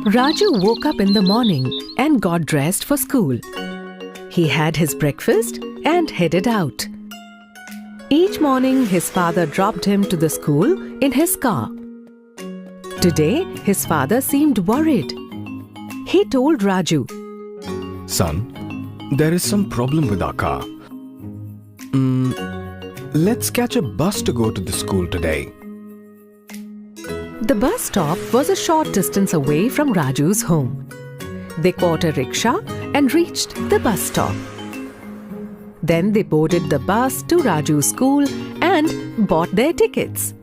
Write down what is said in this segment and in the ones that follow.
Raju woke up in the morning and got dressed for school. He had his breakfast and headed out. Each morning, his father dropped him to the school in his car. Today, his father seemed worried. He told Raju, "Son, there is some problem with our car. Let's catch a bus to go to the school today." The bus stop was a short distance away from Raju's home. They caught a rickshaw and reached the bus stop. Then they boarded the bus to Raju's school and bought their tickets.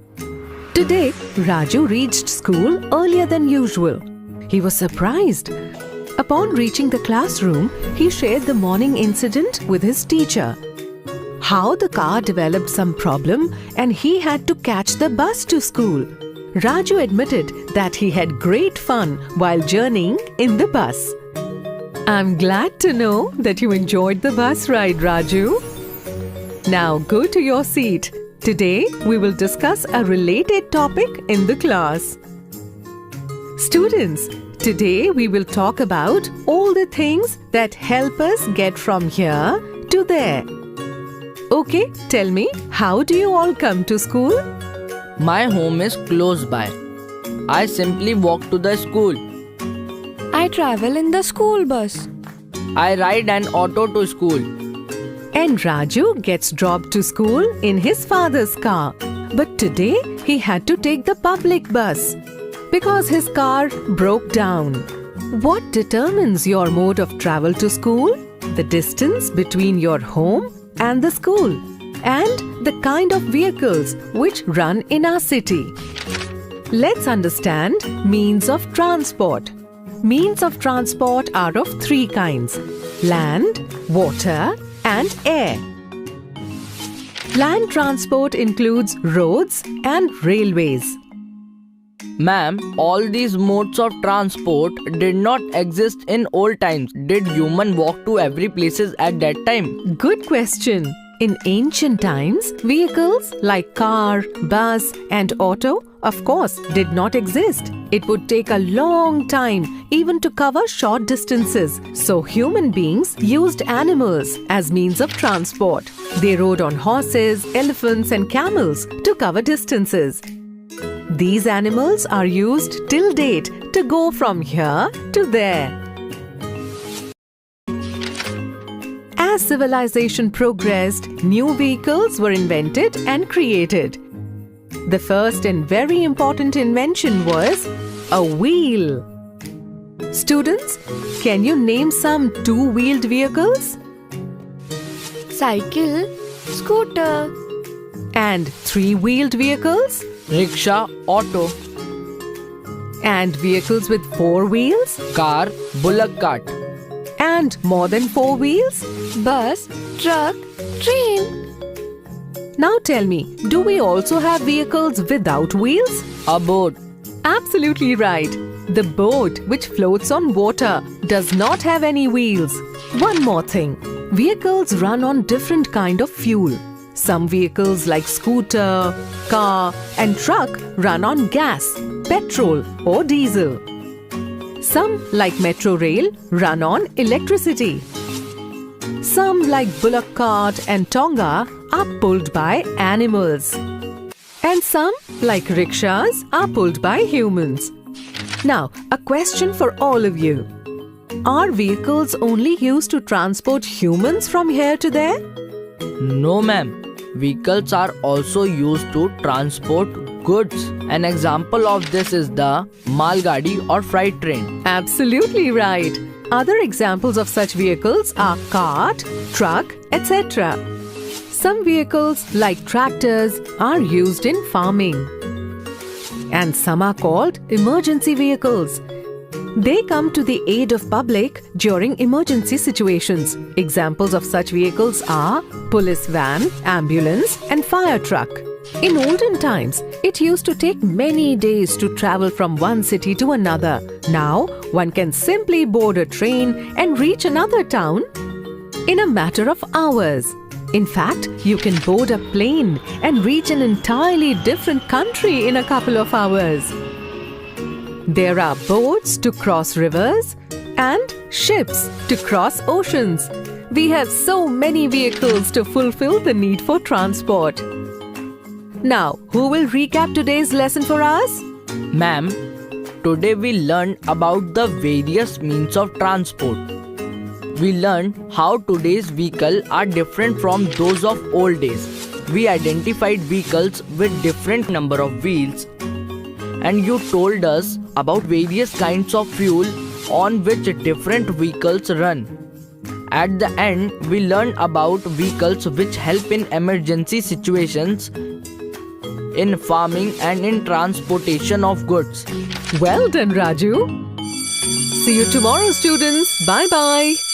Today, Raju reached school earlier than usual. He was surprised. Upon reaching the classroom, he shared the morning incident with his teacher. How the car developed some problem and he had to catch the bus to school. Raju admitted that he had great fun while journeying in the bus. I'm glad to know that you enjoyed the bus ride, Raju. Now go to your seat. Today we will discuss a related topic in the class. Students, today we will talk about all the things that help us get from here to there. Okay, tell me, how do you all come to school? My home is close by. I simply walk to the school. I travel in the school bus. I ride an auto to school. And Raju gets dropped to school in his father's car. But today he had to take the public bus because his car broke down. What determines your mode of travel to school? The distance between your home and the school, and the kind of vehicles which run in our city. Let's understand means of transport. Means of transport are of three kinds: land, water, and air. Land transport includes roads and railways. Ma'am, all these modes of transport did not exist in old times. Did human walk to every places at that time? Good question. In ancient times, vehicles like car, bus, and auto, of course, did not exist. It would take a long time even to cover short distances. So human beings used animals as means of transport. They rode on horses, elephants, and camels to cover distances. These animals are used till date to go from here to there. As civilization progressed, new vehicles were invented and created. The first and very important invention was a wheel. Students, can you name some two-wheeled vehicles? Cycle, scooter. And three-wheeled vehicles? Rickshaw, auto. And vehicles with four wheels? Car, bullock cart. And more than four wheels? Bus, truck, train. Now tell me, do we also have vehicles without wheels? A boat. Absolutely right. The boat, which floats on water, does not have any wheels. One more thing. Vehicles run on different kind of fuel. Some vehicles like scooter, car, and truck run on gas, petrol, or diesel. Some, like metro rail, run on electricity. Some, like bullock cart and tonga, are pulled by animals. And some, like rickshaws, are pulled by humans. Now, a question for all of you. Are vehicles only used to transport humans from here to there? No, ma'am. Vehicles are also used to transport goods. An example of this is the malgadi or freight train. Absolutely right. Other examples of such vehicles are cart, truck, etc. Some vehicles like tractors are used in farming. And some are called emergency vehicles. They come to the aid of public during emergency situations. Examples of such vehicles are police van, ambulance, and fire truck. In olden times, it used to take many days to travel from one city to another. Now, one can simply board a train and reach another town in a matter of hours. In fact, you can board a plane and reach an entirely different country in a couple of hours. There are boats to cross rivers and ships to cross oceans. We have so many vehicles to fulfill the need for transport. Now, who will recap today's lesson for us? Ma'am, today we learned about the various means of transport. We learned how today's vehicles are different from those of old days. We identified vehicles with different number of wheels, and you told us about various kinds of fuel on which different vehicles run. At the end, we learned about vehicles which help in emergency situations, in farming and in transportation of goods. Well done, Raju. See you tomorrow, students. Bye-bye.